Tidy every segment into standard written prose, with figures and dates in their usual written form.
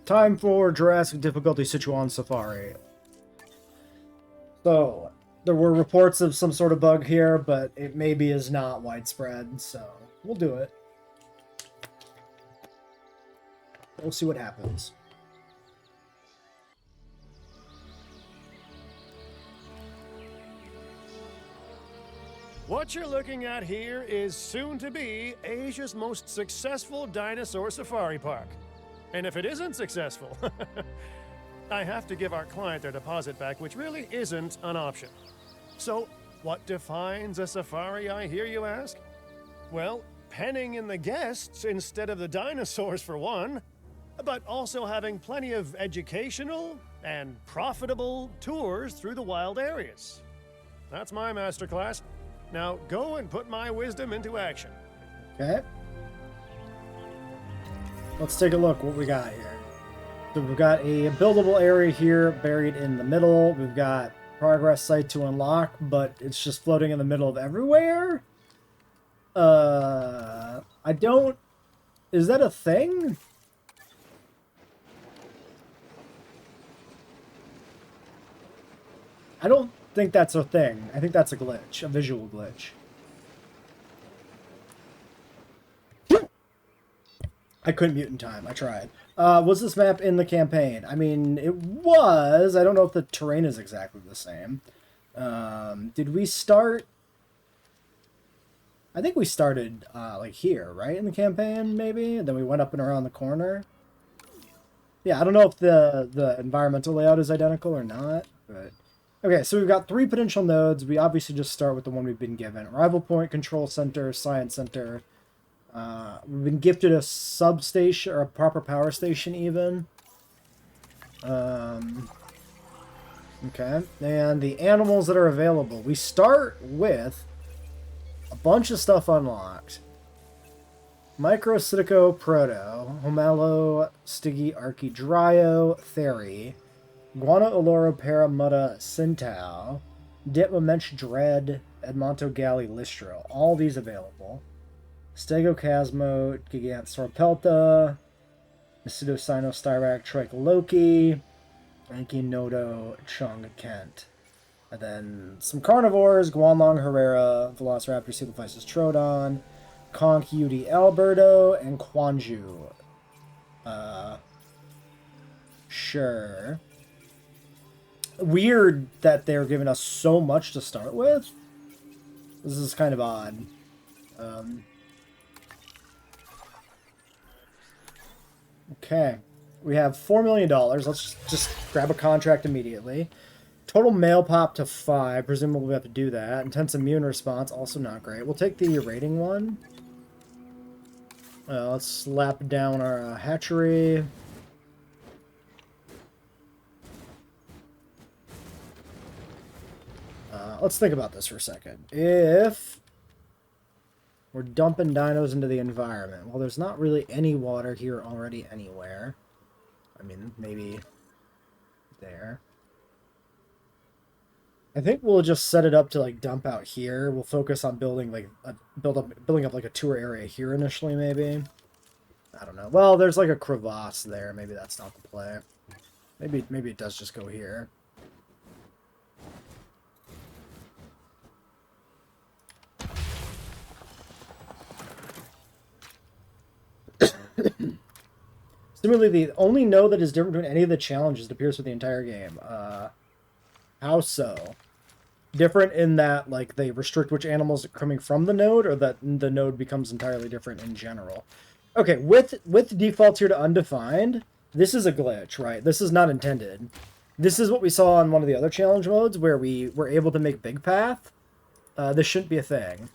Time for Jurassic difficulty Sichuan Safari. So, there were reports of some sort of bug here, but it maybe is not widespread, so we'll do it. We'll see what happens. What you're looking at here is soon to be Asia's most successful dinosaur safari park. And if it isn't successful, I have to give our client their deposit back, which really isn't an option. So, what defines a safari, I hear you ask? Well, penning in the guests instead of the dinosaurs for one, but also having plenty of educational and profitable tours through the wild areas. That's my masterclass. Now go and put my wisdom into action. Okay. Let's take a look what we got here. So we've got a buildable area here buried in the middle. We've got progress site to unlock, but it's just floating in the middle of everywhere. I don't... Is that a thing? I don't think that's a thing. I think that's a glitch, a visual glitch. I couldn't mute in time. I tried. Was this map in the campaign? I mean, it was. I don't know if the terrain is exactly the same. Did we start... I think we started, like, here, right? In the campaign, maybe? And then we went up and around the corner. Yeah, I don't know if the environmental layout is identical or not, but... Okay, so we've got 3 potential nodes. We obviously just start with the one we've been given. Arrival point, control center, science center. We've been gifted a substation, or a proper power station even. Okay, and the animals that are available. We start with a bunch of stuff unlocked. Microcytico Proto, Homalo, Stiggy, Archie, Dryo, Theri, Guana Oloro Paramutta Cintao, Ditmamench Dread, Edmonto Gali Listro. All these available. Stegocasmo, Gigantosaur Pelta, Pseudosino Styrac, Trike Loki, Anki Nodo, Chung Kent. And then some carnivores, Guanlong Herrera, Velociraptor Cephalophystus Troodon, Conch Yudi Alberto, and Quanju. Sure. Weird that they're giving us so much to start with. This is kind of odd. Okay. We have $4 million. Let's just grab a contract immediately. Total mail pop to 5. Presumably we have to do that. Intense immune response. Also not great. We'll take the rating one. Let's slap down our hatchery. Let's think about this for a second. If we're dumping dinos into the environment, well, there's not really any water here already anywhere. I mean, maybe there. I think we'll just set it up to like dump out here. We'll focus on building like building up like a tour area here initially, maybe. I don't know. Well, there's like a crevasse there. Maybe that's not the play. Maybe it does just go here. Similarly, the only node that is different between any of the challenges that appears for the entire game. How so? Different in that, like, they restrict which animals are coming from the node, or that the node becomes entirely different in general? Okay, with defaults here to undefined, this is a glitch, right? This is not intended. This is what we saw on one of the other challenge modes, where we were able to make big path. This shouldn't be a thing.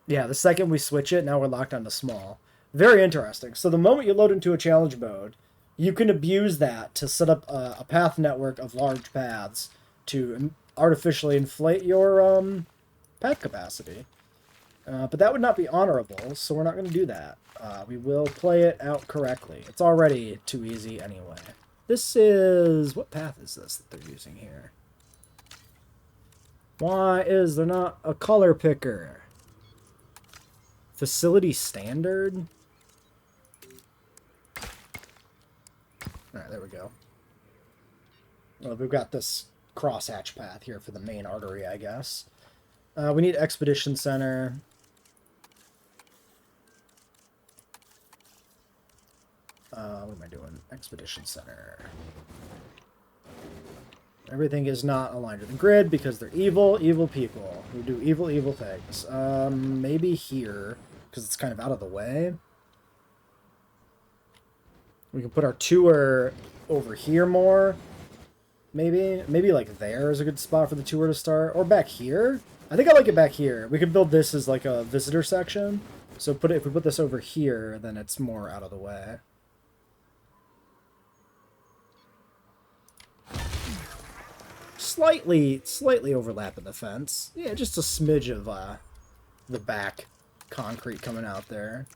Yeah, the second we switch it, now we're locked onto small. Very interesting. So the moment you load into a challenge mode, you can abuse that to set up a path network of large paths to artificially inflate your path capacity. But that would not be honorable, so we're not going to do that. We will play it out correctly. It's already too easy anyway. This is... What path is this that they're using here? Why is there not a color picker? Facility standard? Alright, there we go. Well, we've got this crosshatch path here for the main artery, I guess. We need Expedition Center. What am I doing? Expedition Center. Everything is not aligned to the grid because they're evil people who do evil things. Maybe here, because it's kind of out of the way. We can put our tour over here more. Maybe like there is a good spot for the tour to start. Or back here. I think I like it back here. We could build this as like a visitor section. So if we put this over here, then it's more out of the way. Slightly overlapping the fence. Yeah, just a smidge of the back concrete coming out there.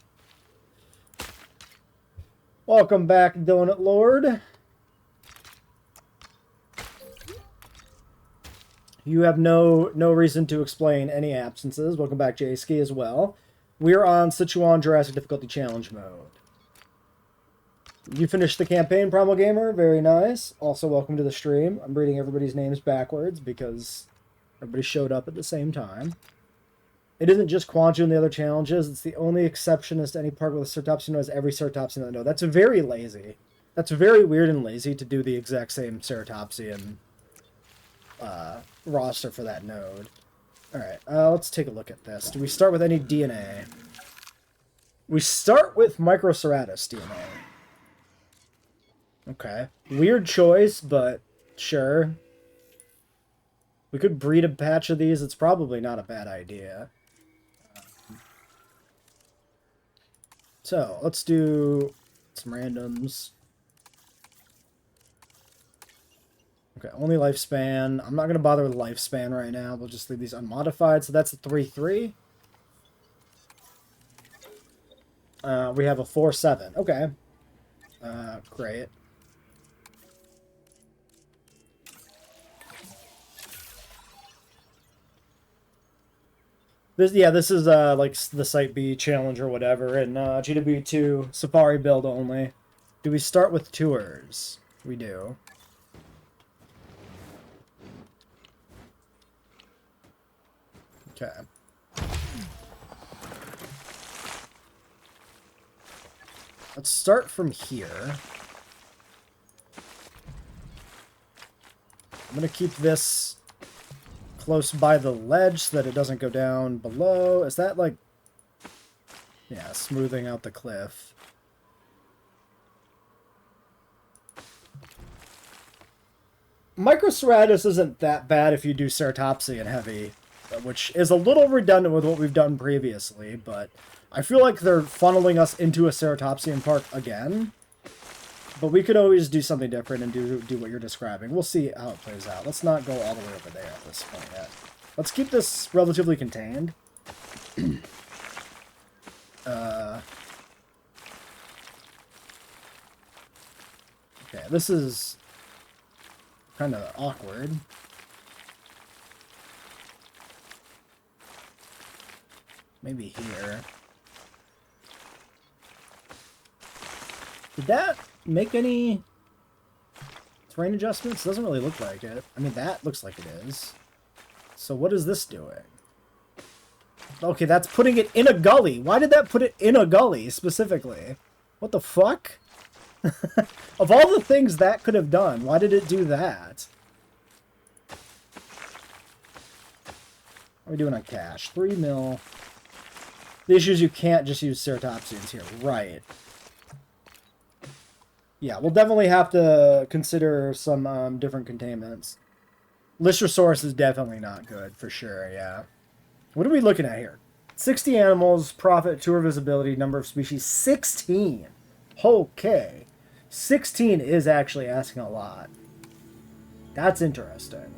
Welcome back, Donut Lord. You have no reason to explain any absences. Welcome back, J-Ski, as well. We're on Sichuan Jurassic Difficulty Challenge mode. You finished the campaign, Primal Gamer. Very nice. Also, welcome to the stream. I'm reading everybody's names backwards because everybody showed up at the same time. It isn't just Quanju and the other challenges. It's the only exception as to any part where the Ceratopsy knows every Ceratopsy in the node. That's very lazy. That's very weird and lazy to do the exact same Ceratopsian roster for that node. Alright, let's take a look at this. Do we start with any DNA? We start with Microceratus DNA. Okay. Weird choice, but sure. We could breed a patch of these. It's probably not a bad idea. So, let's do some randoms. Okay, only lifespan. I'm not going to bother with lifespan right now. We'll just leave these unmodified. So that's a 3-3. We have a 4-7. Okay. Great. This is like the Site B challenge or whatever, and JWE3 Safari build only. Do we start with tours? We do. Okay. Let's start from here. I'm gonna keep this close by the ledge so that it doesn't go down below. Is that like... yeah, smoothing out the cliff. Microceratus isn't that bad if you do Ceratopsy and Heavy, which is a little redundant with what we've done previously, but I feel like they're funneling us into a Ceratopsian park again. But we could always do something different and do what you're describing. We'll see how it plays out. Let's not go all the way over there at this point yet. Let's keep this relatively contained. Okay, this is kind of awkward. Maybe here. Did that make any terrain adjustments? Doesn't really look like it. I mean, that looks like it is. So what is this doing? Okay, that's putting it in a gully. Why did that put it in a gully, specifically? What the fuck? Of all the things that could have done, why did it do that? What are we doing on cash? 3 mil. The issue is you can't just use Ceratopsians here. Right. Yeah, we'll definitely have to consider some different containments. Listrosaurus is definitely not good, for sure, yeah. What are we looking at here? 60 animals, profit, tour visibility, number of species, 16. Okay. 16 is actually asking a lot. That's interesting.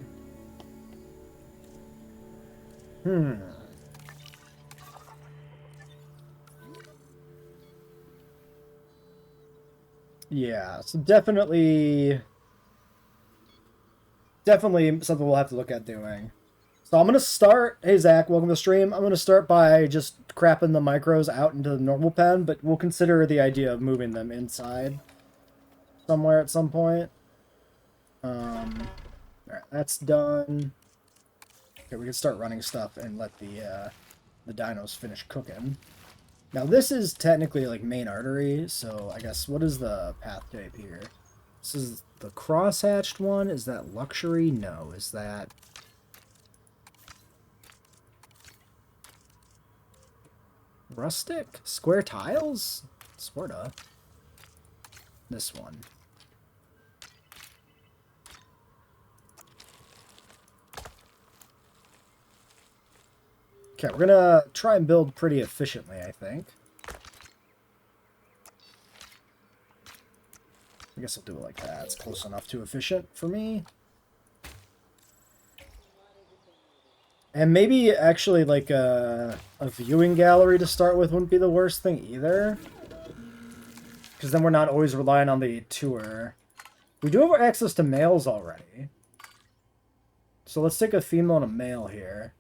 Yeah, so definitely something we'll have to look at doing. So I'm going to start, hey Zach, welcome to the stream. I'm going to start by just crapping the micros out into the normal pen, but we'll consider the idea of moving them inside. somewhere at some point. Alright, that's done. Okay, we can start running stuff and let the dinos finish cooking. Now this is technically like main artery, so I guess what is the path type here? This is the crosshatched one. Is that luxury? No. Is that rustic? Square tiles? Sorta. This one. Okay, we're gonna try and build pretty efficiently, I think. I guess I'll do it like that. It's close enough to efficient for me. And maybe actually like a viewing gallery to start with wouldn't be the worst thing either. Because then we're not always relying on the tour. We do have access to males already. So let's take a female and a male here.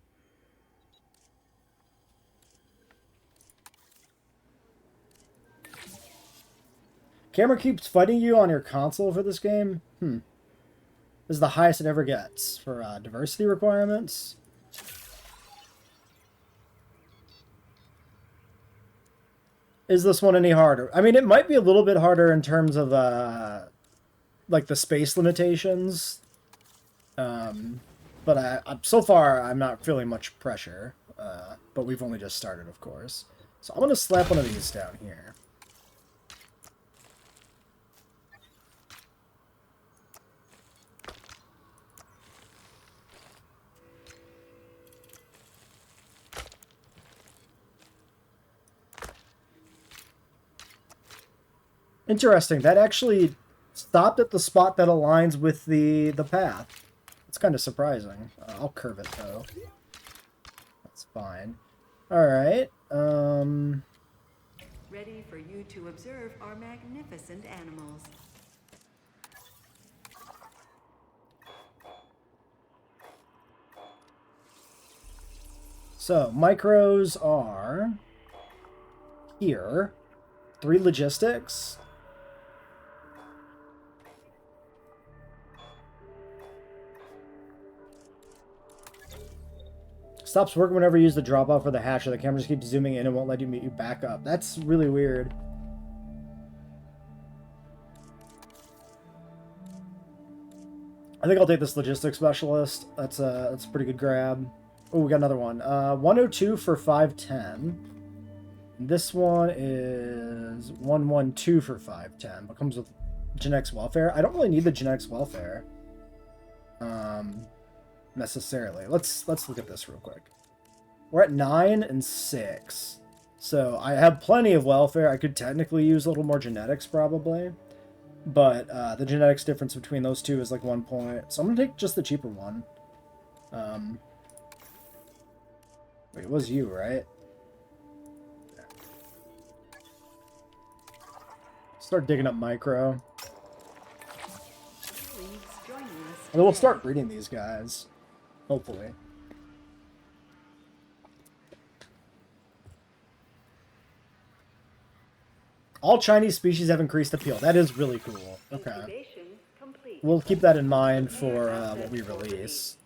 Camera keeps fighting you on your console for this game? This is the highest it ever gets for diversity requirements. Is this one any harder? I mean, it might be a little bit harder in terms of, like, the space limitations. But so far, I'm not feeling much pressure. But we've only just started, of course. So I'm going to slap one of these down here. Interesting. That actually stopped at the spot that aligns with the path. It's kind of surprising. I'll curve it, though. That's fine. Alright. Ready for you to observe our magnificent animals. So, micros are here. 3 logistics. Stops working whenever you use the drop off or the hatch, or the camera just keeps zooming in and won't let you back up. That's really weird. I think I'll take this logistics specialist. That's a pretty good grab. Oh, we got another one. 102 for 510. This one is 112 for 510, but comes with genetics welfare. I don't really need the genetics welfare. Necessarily. Let's look at this real quick. We're at 9 and 6. So I have plenty of welfare. I could technically use a little more genetics probably. But the genetics difference between those two is like 1 point. So I'm gonna take just the cheaper one. Wait, it was you, right? Start digging up micro. And then we'll start breeding these guys. Hopefully. All Chinese species have increased appeal. That is really cool. Okay. We'll keep that in mind for what we release.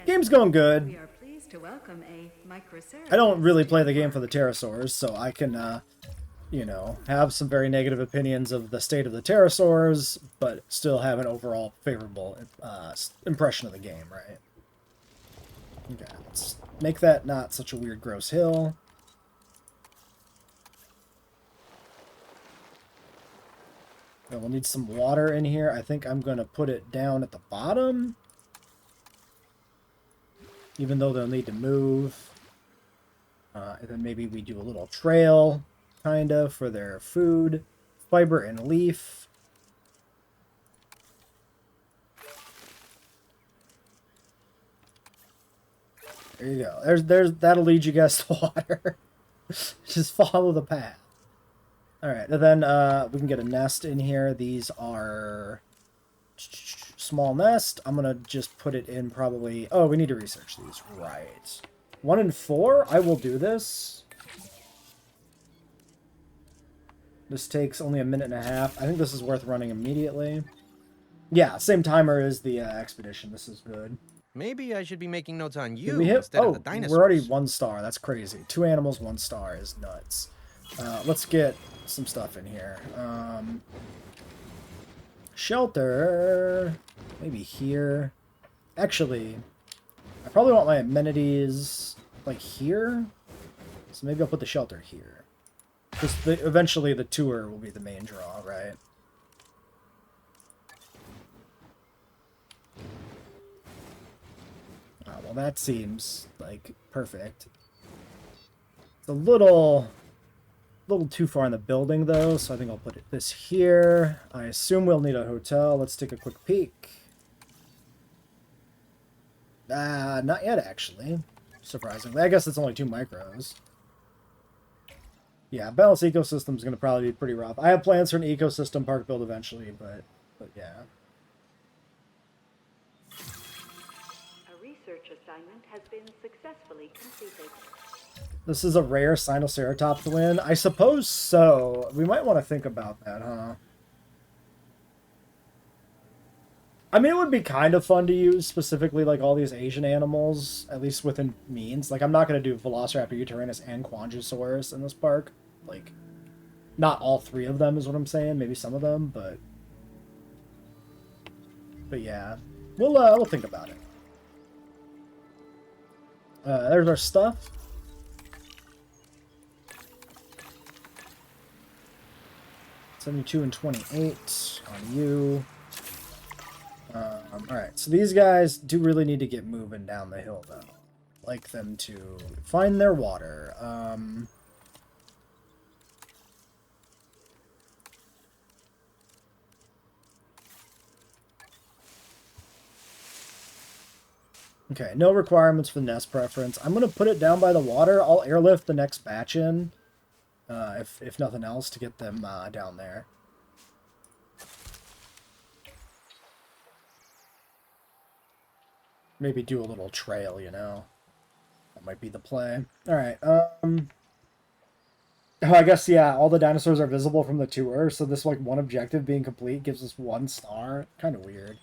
Game's going good. I don't really play the game for the pterosaurs, so I can, you know, have some very negative opinions of the state of the pterosaurs, but still have an overall favorable impression of the game, right? Okay, let's make that not such a weird, gross hill. Okay, we'll need some water in here. I think I'm going to put it down at the bottom. Even though they'll need to move. And then maybe we do a little trail, kind of, for their food. Fiber and leaf. There you go. That'll lead you guys to water. Just follow the path. Alright, and then we can get a nest in here. These are small nest. I'm gonna just put it in probably... Oh, we need to research these. Right. 1 in 4? I will do this. This takes only a minute and a half. I think this is worth running immediately. Yeah, same timer as the expedition. This is good. Maybe I should be making notes on Did you we hit? instead Oh, of the dinosaurs. we're already 1 star. That's crazy. 2 animals, 1 star is nuts. Let's get some stuff in here. Shelter. Maybe here. Actually, I probably want my amenities like here. So maybe I'll put the shelter here. Because eventually the tour will be the main draw, right? Well, that seems like perfect. It's a little too far in the building, though, so I think I'll put this here. I assume we'll need a hotel. Let's take a quick peek. Not yet, actually. Surprisingly. I guess it's only 2 micros. Yeah, balanced ecosystem is going to probably be pretty rough. I have plans for an ecosystem park build eventually, but yeah. A research assignment has been successfully completed. This is a rare Sinoceratops win? I suppose so. We might want to think about that, huh? I mean, it would be kind of fun to use specifically like all these Asian animals, at least within means. Like, I'm not going to do Velociraptor, Utaranus, and Quanjusaurus in this park. Like, not all 3 of them is what I'm saying. Maybe some of them, but yeah. We'll think about it. There's our stuff. $72 and $28 on you. Alright, so these guys do really need to get moving down the hill, though. Like them to find their water. Okay, no requirements for the nest preference. I'm going to put it down by the water. I'll airlift the next batch in, if nothing else, to get them down there. Maybe do a little trail, you know. That might be the play. Alright, oh, I guess, yeah, all the dinosaurs are visible from the tour, so this, like, one objective being complete gives us 1 star. Kind of weird.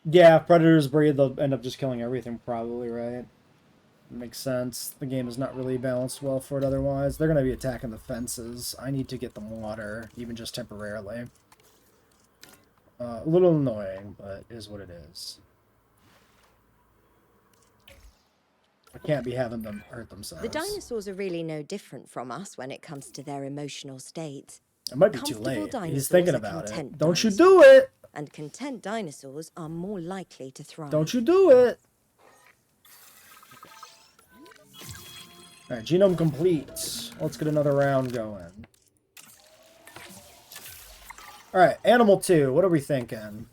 Yeah, if predators breed, they'll end up just killing everything, probably, right? Makes sense. The game is not really balanced well for it otherwise. They're going to be attacking the fences. I need to get them water, even just temporarily. A little annoying, but it is what it is. I can't be having them hurt themselves. The dinosaurs are really no different from us when it comes to their emotional states. It might be too Comfortable late. dinosaurs He's thinking are about it. content Don't you dinosaurs. do it! And content dinosaurs are more likely to thrive. Don't you do it! Alright, genome complete. Let's get another round going. Alright, Animal 2. What are we thinking?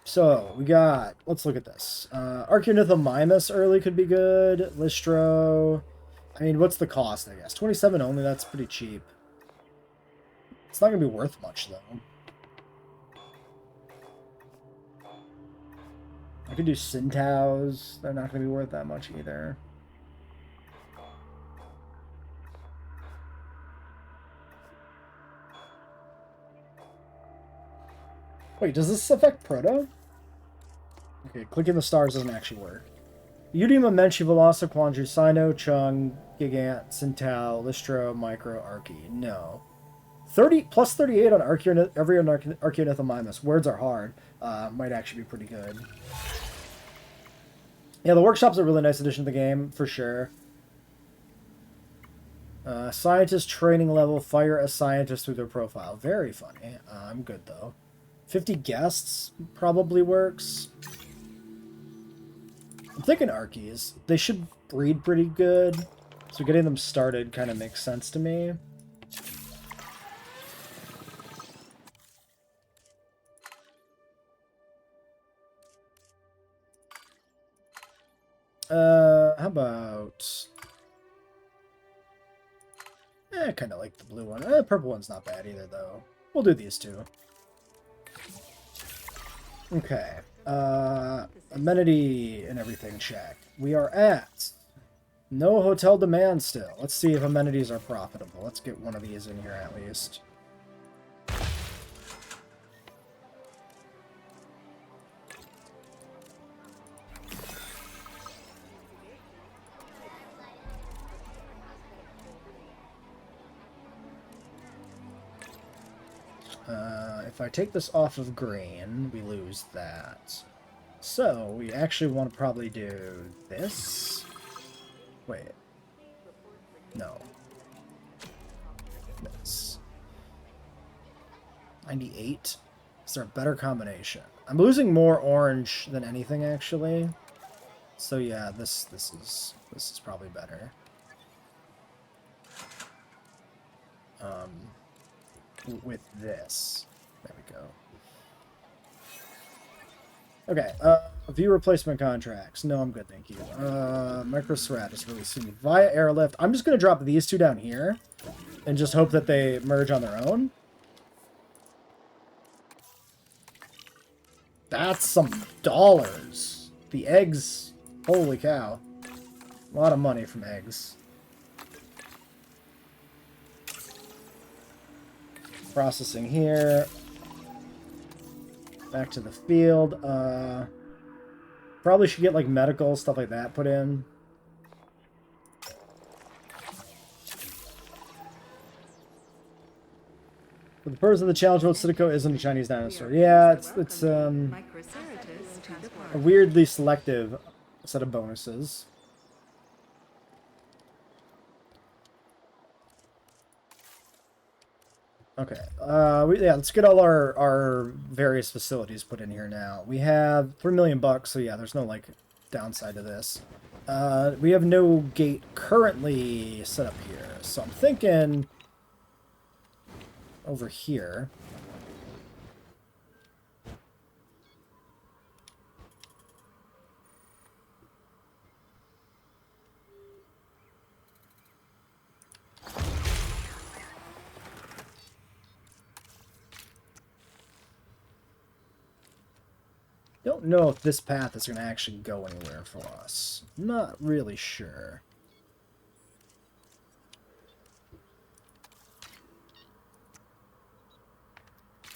So, we got... Let's look at this. Archaeornithomimus early could be good. Listro. I mean, what's the cost, I guess? 27 only, that's pretty cheap. It's not going to be worth much, though. I could do Sintaos. They're not going to be worth that much either. Wait, does this affect Proto? Okay, clicking the stars doesn't actually work. Udima, Menchi, Velosa, Quanju, Sino, Chung, Gigant, Sintao, Listro, Micro, Archie. No. 30 plus 38 on every Archaeornithomimus. Words are hard. Might actually be pretty good. Yeah, the workshop's a really nice addition to the game, for sure. Scientist training level. Fire a scientist through their profile. Very funny. I'm good, though. 50 guests probably works. I'm thinking Archies. They should breed pretty good. So getting them started kind of makes sense to me. How about... I kind of like the blue one. The purple one's not bad either, though. We'll do these two. Okay. Amenity and everything check. We are at no hotel demand still. Let's see if amenities are profitable. Let's get one of these in here at least. If I take this off of green, we lose that. So, we actually want to probably do this. Wait. No. This. 98? Is there a better combination? I'm losing more orange than anything, actually. So yeah, this is probably better. With this. There we go. Okay, view replacement contracts. No, I'm good, thank you. Microcerat is releasing via airlift. I'm just gonna drop these two down here and just hope that they merge on their own. That's some dollars. The eggs, holy cow. A lot of money from eggs. Processing here. Back to the field. Probably should get like medical stuff like that put in. For the purpose of the challenge mode, Sitico isn't a Chinese dinosaur. Yeah, it's a weirdly selective set of bonuses. Okay, yeah, let's get all our various facilities put in here now. We have 3 million bucks, so yeah, there's no, like, downside to this. We have no gate currently set up here, so I'm thinking over here. Don't know if this path is going to actually go anywhere for us. Not really sure.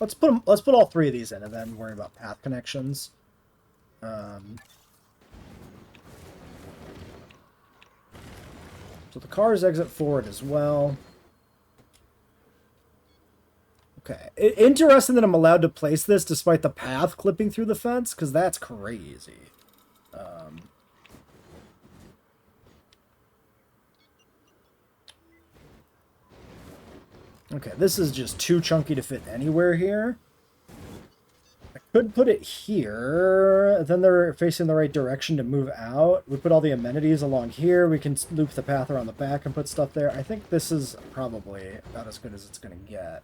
Let's put all 3 of these in and then worry about path connections. So the cars exit forward as well. Okay. Interesting that I'm allowed to place this despite the path clipping through the fence, because that's crazy. Okay, this is just too chunky to fit anywhere here. I could put it here, then they're facing the right direction to move out. We put all the amenities along here. We can loop the path around the back and put stuff there. I think this is probably about as good as it's going to get.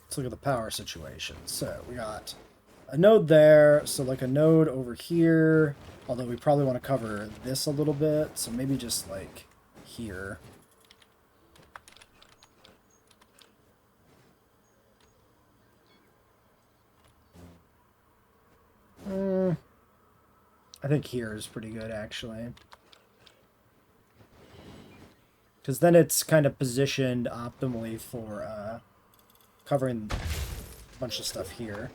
Let's look at the power situation. So we got a node there, so like a node over here, although we probably want to cover this a little bit, so maybe just like here. I think here is pretty good, actually. Because then it's kind of positioned optimally for covering a bunch of stuff here.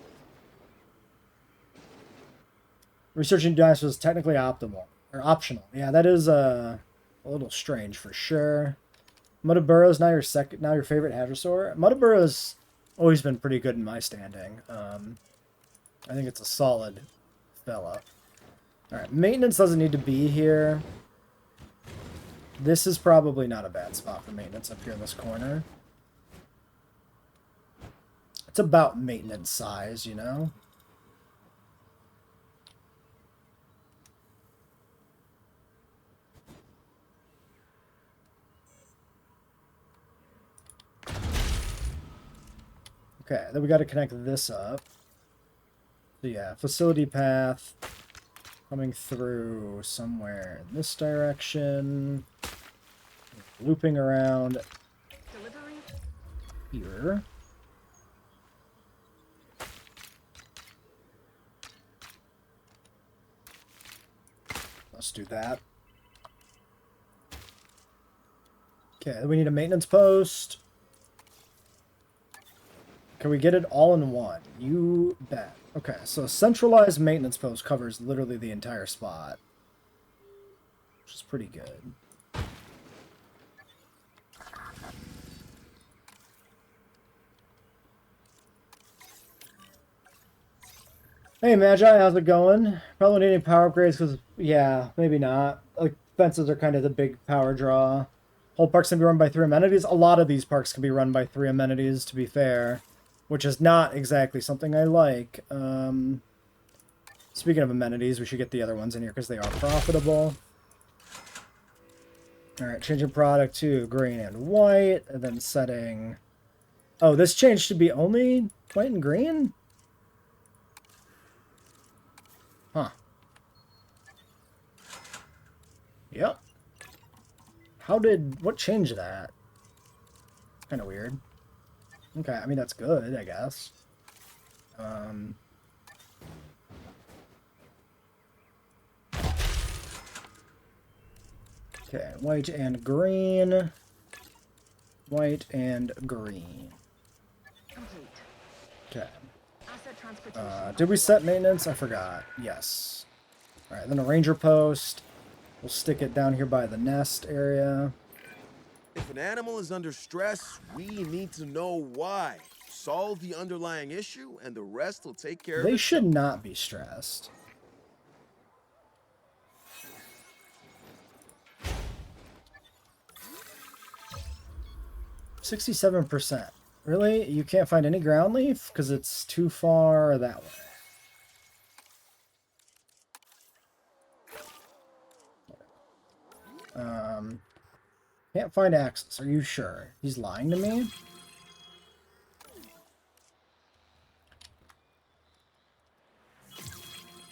Researching dinosaurs is technically optimal. Or optional. Yeah, that is a little strange for sure. Muttaburra's now your favorite hadrosaur. Muttaburra's always been pretty good in my standing. I think it's a solid fella. Alright, maintenance doesn't need to be here. This is probably not a bad spot for maintenance up here in this corner. It's about maintenance size, you know? Okay, then we got to connect this up. So yeah, facility path coming through somewhere in this direction. Looping around Delivery. here. Let's do that. Okay, we need a maintenance post. Can we get it all in one? You bet. Okay, so a centralized maintenance post covers literally the entire spot, which is pretty good. Hey Magi, how's it going? Probably need any power upgrades because, yeah, maybe not. Like, fences are kind of the big power draw. Whole parks can be run by 3 amenities. A lot of these parks can be run by 3 amenities, to be fair, which is not exactly something I like. Speaking of amenities, we should get the other ones in here because they are profitable. Alright, changing product to green and white, and then setting... Oh, this change should be only white and green? Huh. Yep. What changed that? Kind of weird. Okay, I mean, that's good, I guess. Okay, white and green. White and green. Complete. Okay. Asset transportation. Did we set maintenance? I forgot. Yes. Alright, then a ranger post. We'll stick it down here by the nest area. If an animal is under stress, we need to know why. Solve the underlying issue, and the rest will take care of it. They should not be stressed. $67%. Really? You can't find any ground leaf? Because it's too far that way. Can't find access. Are you sure? He's lying to me?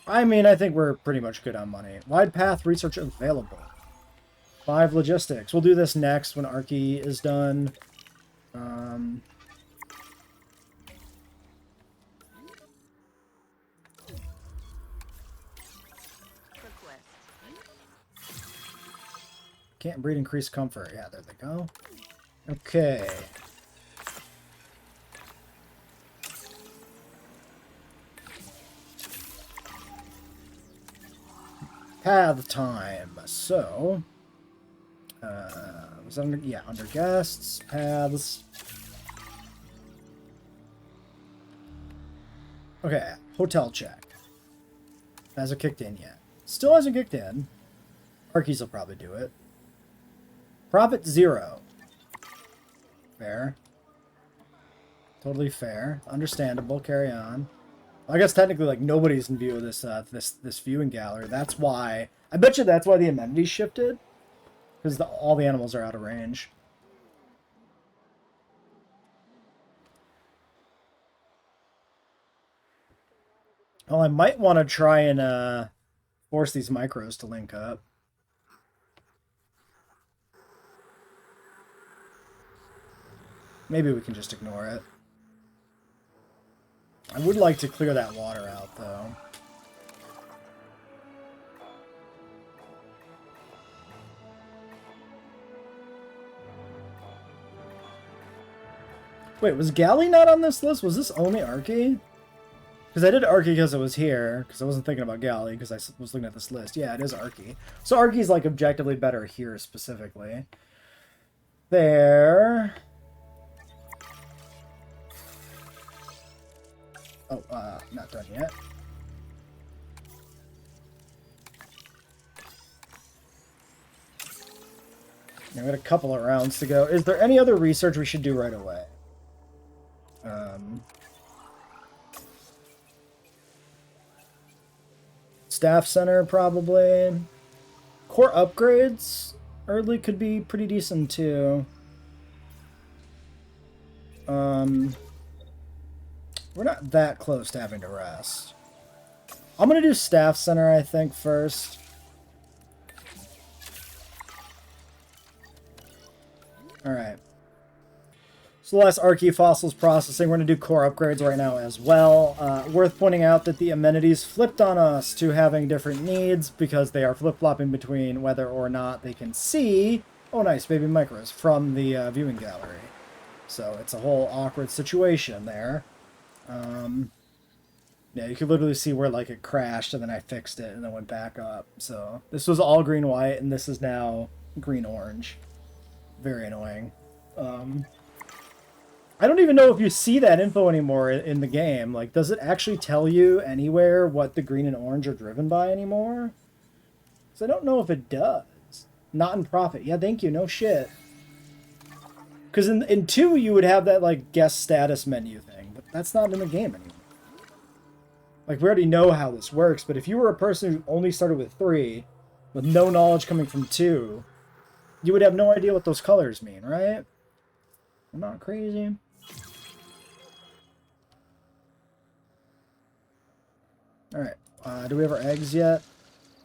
I mean, I think we're pretty much good on money. Wide path research available. 5 logistics. We'll do this next when Archie is done. Can't breed increased comfort. Yeah, there they go. Okay. Path time. So, was under, yeah, under guests, paths. Okay, hotel check. Hasn't kicked in yet. Still hasn't kicked in. Archies will probably do it. Profit 0. Fair. Totally fair. Understandable. Carry on. I guess technically, like, nobody's in view of this this viewing gallery. That's why. I bet you that's why the amenities shifted. Because all the animals are out of range. Well, I might want to try and force these micros to link up. Maybe we can just ignore it. I would like to clear that water out, though. Wait, was Galley not on this list? Was this only Archie? Because I did Archie because it was here, because I wasn't thinking about Galley, because I was looking at this list. Yeah, it is Archie. So Archie's, like, objectively better here, specifically. There. Oh, not done yet. Yeah, we got a couple of rounds to go. Is there any other research we should do right away? Staff center, probably. Core upgrades early could be pretty decent, too. We're not that close to having to rest. I'm going to do staff center, I think, first. Alright. So the last Archaeofossils processing, we're going to do core upgrades right now as well. Worth pointing out that the amenities flipped on us to having different needs because they are flip-flopping between whether or not they can see, oh nice, baby micros, from the viewing gallery. So it's a whole awkward situation there. Yeah, you could literally see where like it crashed and then I fixed it and then went back up. So this was all green-white and this is now green-orange. Very annoying. I don't even know if you see that info anymore in the game. Like, does it actually tell you anywhere what the green and orange are driven by anymore? Because I don't know if it does. Not in Profit. Yeah, thank you. No shit. Because in 2, you would have that, like, guest status menu thing. But that's not in the game anymore. Like, we already know how this works. But if you were a person who only started with 3, with no knowledge coming from 2, you would have no idea what those colors mean, right? I'm not crazy. Alright, do we have our eggs yet?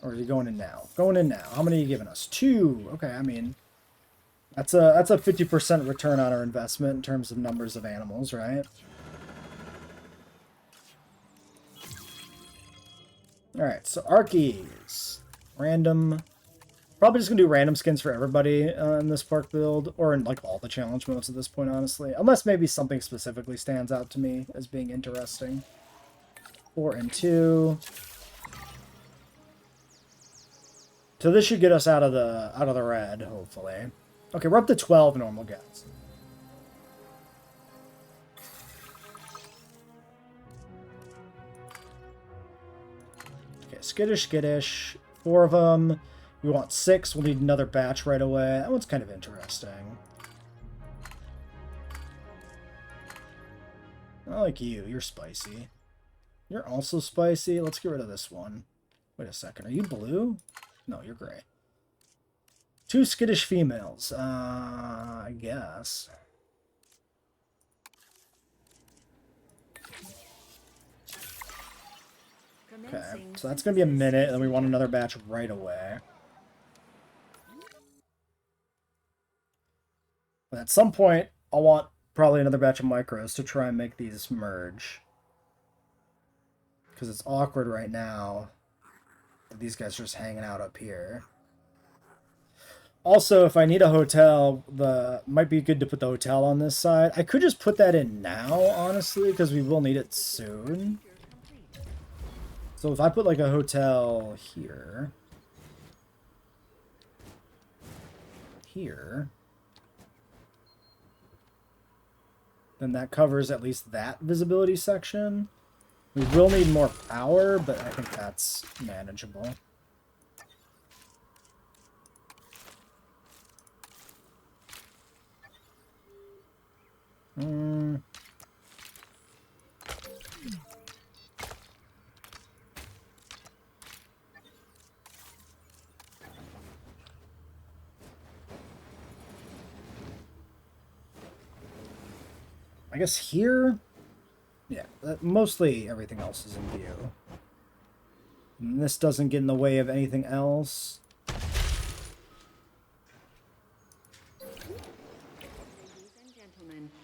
Or are you going in now? Going in now. How many are you giving us? 2. Okay, I mean, that's a 50% return on our investment in terms of numbers of animals, right? Alright, so Archies. Random. Probably just going to do random skins for everybody in this park build, or in like all the challenge modes at this point, honestly. Unless maybe something specifically stands out to me as being interesting. 4 and 2. So this should get us out of the red, hopefully. Okay, we're up to 12 normal guests. Okay, skittish, skittish. 4 of them. We want 6. We'll need another batch right away. That one's kind of interesting. I like you. You're spicy. You're also spicy. Let's get rid of this one. Wait a second. Are you blue? No, you're gray. 2 skittish females. I guess. Okay, so that's going to be a minute, and then we want another batch right away. But at some point, I'll want probably another batch of micros to try and make these merge. Because it's awkward right now that these guys are just hanging out up here. Also, if I need a hotel, might be good to put the hotel on this side. I could just put that in now, honestly, because we will need it soon. So if I put like a hotel here, then that covers at least that visibility section. We will need more power, but I think that's manageable. I guess here? Yeah, mostly everything else is in view. And this doesn't get in the way of anything else.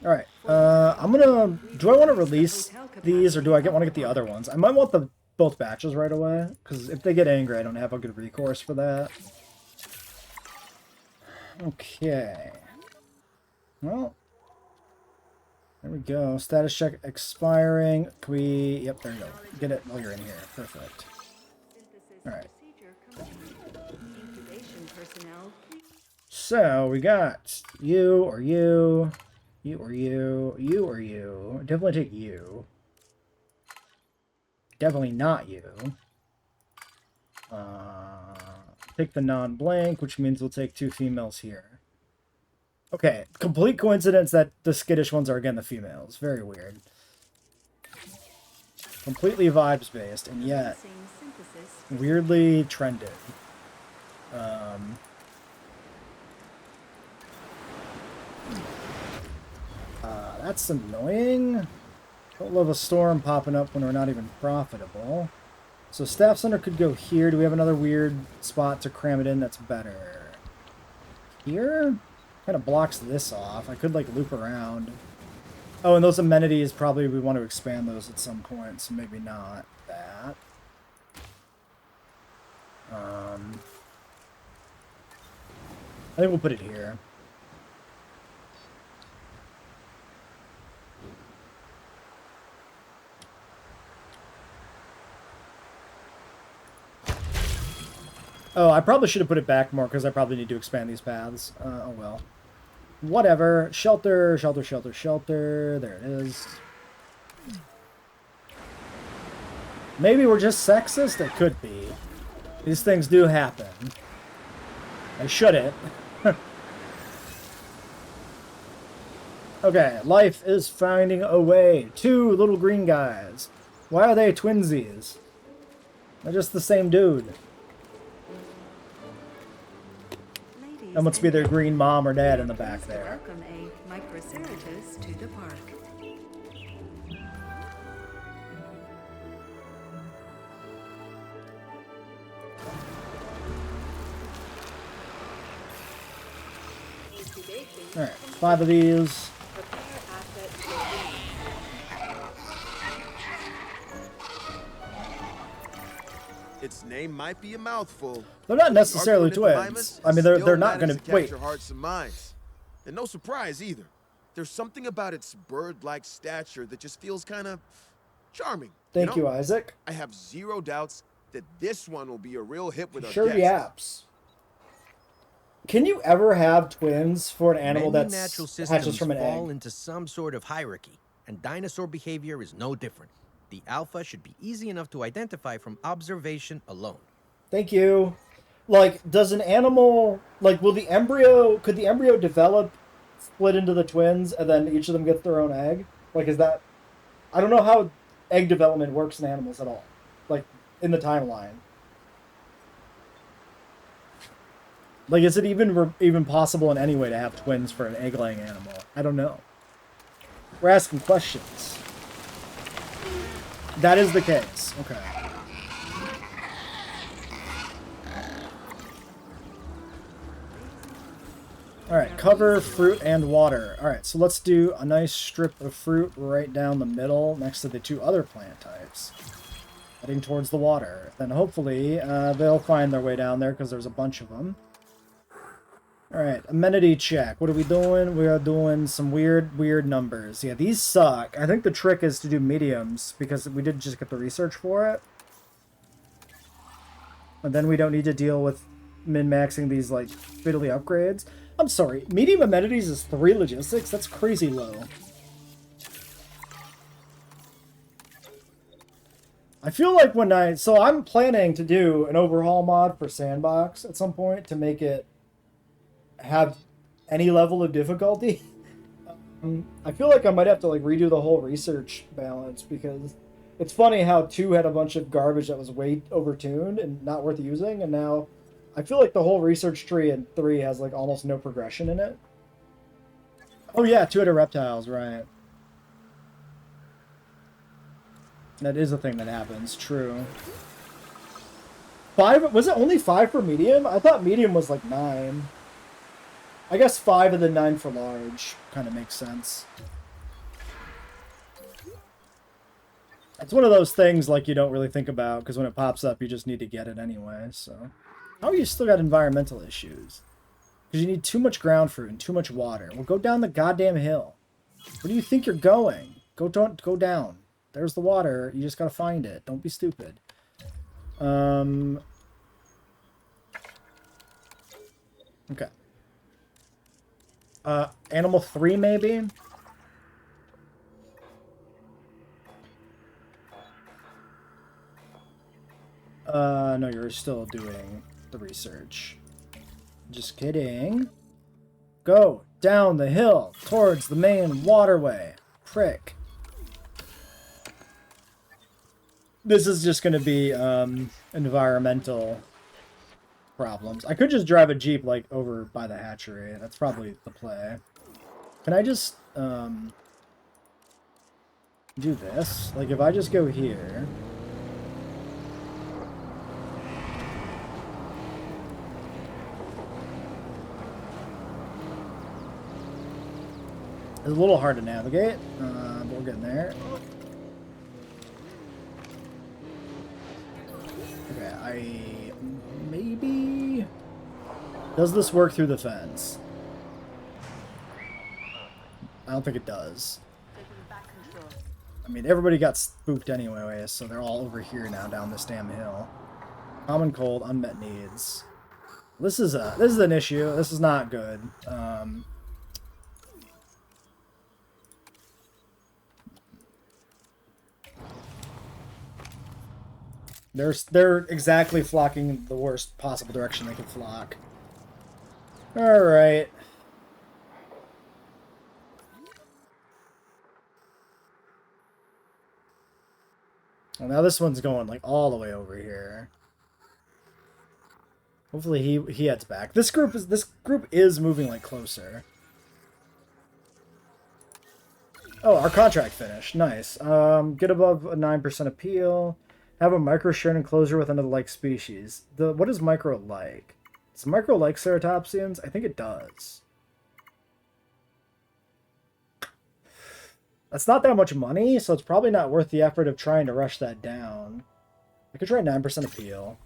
Alright, I'm gonna... Do I want to release these, or do I want to get the other ones? I might want both batches right away, because if they get angry, I don't have a good recourse for that. Okay. Well... There we go. Status check expiring. Can we... Yep, there you go. Get it while you're in here. Perfect. Alright. So, we got you or you, you or you, you or you. Definitely take you. Definitely not you. Pick the non-blank, which means we'll take 2 females here. Okay, complete coincidence that the skittish ones are again the females. Very weird. Completely vibes-based, and yet weirdly trended. That's annoying. Don't love a storm popping up when we're not even profitable. So Staff Center could go here. Do we have another weird spot to cram it in that's better? Here? Kind of blocks this off. I could, like, loop around. Oh, and those amenities, probably we want to expand those at some point, so maybe not that. I think we'll put it here. Oh, I probably should have put it back more because I probably need to expand these paths. Oh well. Whatever. Shelter, shelter, shelter, shelter. There it is. Maybe we're just sexist? It could be. These things do happen. They shouldn't. Okay, life is finding a way. 2 little green guys. Why are they twinsies? They're just the same dude. Ladies That must be their and green mom or dad in the back gentlemen, there. welcome a Microceratus to the park. Alright, 5 of these. Its name might be a mouthful. They're not but the necessarily argument at the twins. Mimas I mean, they're still not managed gonna to wait. capture hearts and minds. And no surprise either. There's something about its bird-like stature that just feels kind of charming. Thank you, know? Isaac. I have zero doubts that this one will be a real hit with our Sure guests. yaps. Can you ever have twins for an animal Many that's natural hatches systems from an fall egg? into some sort of hierarchy, and dinosaur behavior is no different. The alpha should be easy enough to identify from observation alone. Thank you. Like, does an animal, like, could the embryo develop, split into the twins, and then each of them gets their own egg? Like, is that, I don't know how egg development works in animals at all. Like, in the timeline. Like, is it even possible in any way to have twins for an egg-laying animal? I don't know. We're asking questions. That is the case. Okay. Alright, cover, fruit, and water. Alright, so let's do a nice strip of fruit right down the middle next to the 2 other plant types. Heading towards the water. Then hopefully they'll find their way down there because there's a bunch of them. Alright, amenity check. What are we doing? We are doing some weird numbers. Yeah, these suck. I think the trick is to do mediums because we did just get the research for it. And then we don't need to deal with min-maxing these, like, fiddly upgrades. I'm sorry, medium amenities is 3 logistics? That's crazy low. I feel like so I'm planning to do an overhaul mod for Sandbox at some point to make it have any level of difficulty. I feel like I might have to like redo the whole research balance because it's funny how 2 had a bunch of garbage that was way overtuned and not worth using, and now I feel like the whole research tree in 3 has like almost no progression in it. Oh yeah, 2 had reptiles, right. That is a thing that happens, true. 5, was it only 5 for medium? I thought medium was like 9. I guess 5 and then 9 for large kind of makes sense. It's one of those things like you don't really think about because when it pops up you just need to get it anyway, so. How you still got environmental issues? Because you need too much ground fruit and too much water. Well, go down the goddamn hill. Where do you think you're going? Go down. There's the water. You just gotta find it. Don't be stupid. Okay. Animal 3 maybe? No, you're still doing the research. Just kidding. Go down the hill towards the main waterway. Prick. This is just going to be environmental problems. I could just drive a Jeep like over by the hatchery. That's probably the play. Can I just do this? Like if I just go here. It's a little hard to navigate, but we're getting there. Okay, maybe... Does this work through the fence? I don't think it does. I mean, everybody got spooked anyway, so they're all over here now down this damn hill. Common cold, unmet needs. This is an issue. This is not good. They're exactly flocking the worst possible direction they could flock. All right. Well, now this one's going like all the way over here. Hopefully he heads back. This group is moving like closer. Oh, our contract finished. Nice. Get above a 9% appeal. Have a micro shared enclosure with another like species. What is micro like? Does micro like ceratopsians? I think it does. That's not that much money, so it's probably not worth the effort of trying to rush that down. I could try 9% appeal.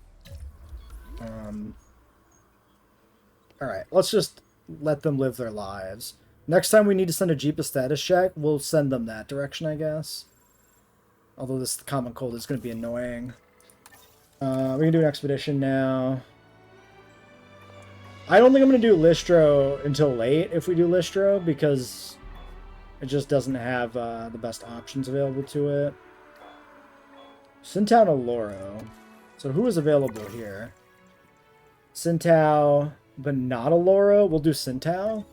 Alright, let's just let them live their lives. Next time we need to send a Jeep a status check, we'll send them that direction, I guess. Although this common cold is going to be annoying. We can do an expedition now. I don't think I'm going to do Listro until late if we do Listro, because it just doesn't have the best options available to it. Sintao to Loro. So who is available here? Sintao, but not a Loro. We'll do Sintao.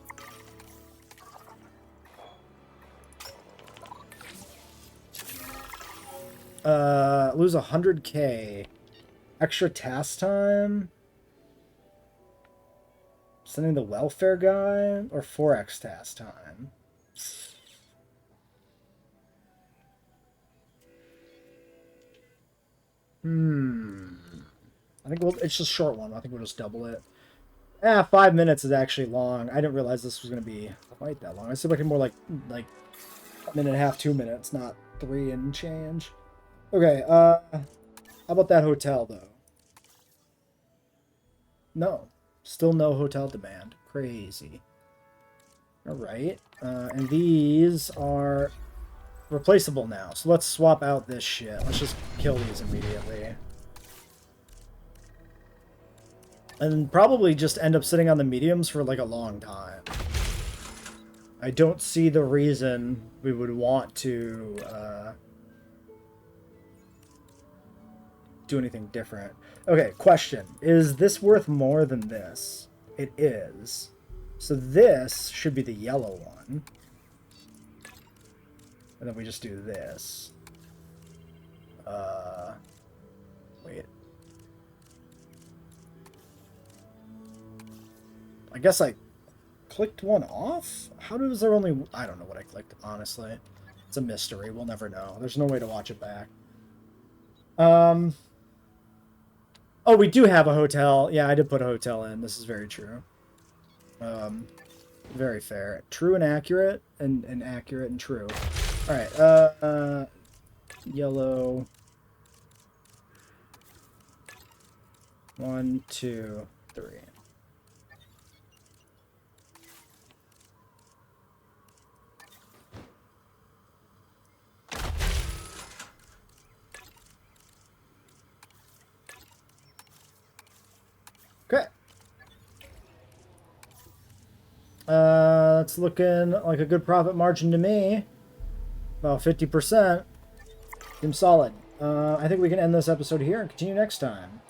Lose 100k. Extra task time. Sending the welfare guy, or 4x task time. I think it's just a short one. I think we'll just double it. 5 minutes is actually long. I didn't realize this was going to be quite that long. I said like more like a minute and a half, 2 minutes, not 3 and change. Okay, how about that hotel, though? No. Still no hotel demand. Crazy. Alright. And these are replaceable now. So let's swap out this shit. Let's just kill these immediately. And probably just end up sitting on the mediums for like a long time. I don't see the reason we would want to do anything different. Okay, question. Is this worth more than this? It is. So this should be the yellow one. And then we just do this. Wait. I guess I clicked one off? How does there only... I don't know what I clicked, honestly. It's a mystery. We'll never know. There's no way to watch it back. Oh, we do have a hotel. Yeah, I did put a hotel in. This is very true. Very fair. True and accurate, and accurate and true. Alright, yellow. 1, 2, 3. Okay. It's looking like a good profit margin to me. About 50%. Seems solid. I think we can end this episode here and continue next time.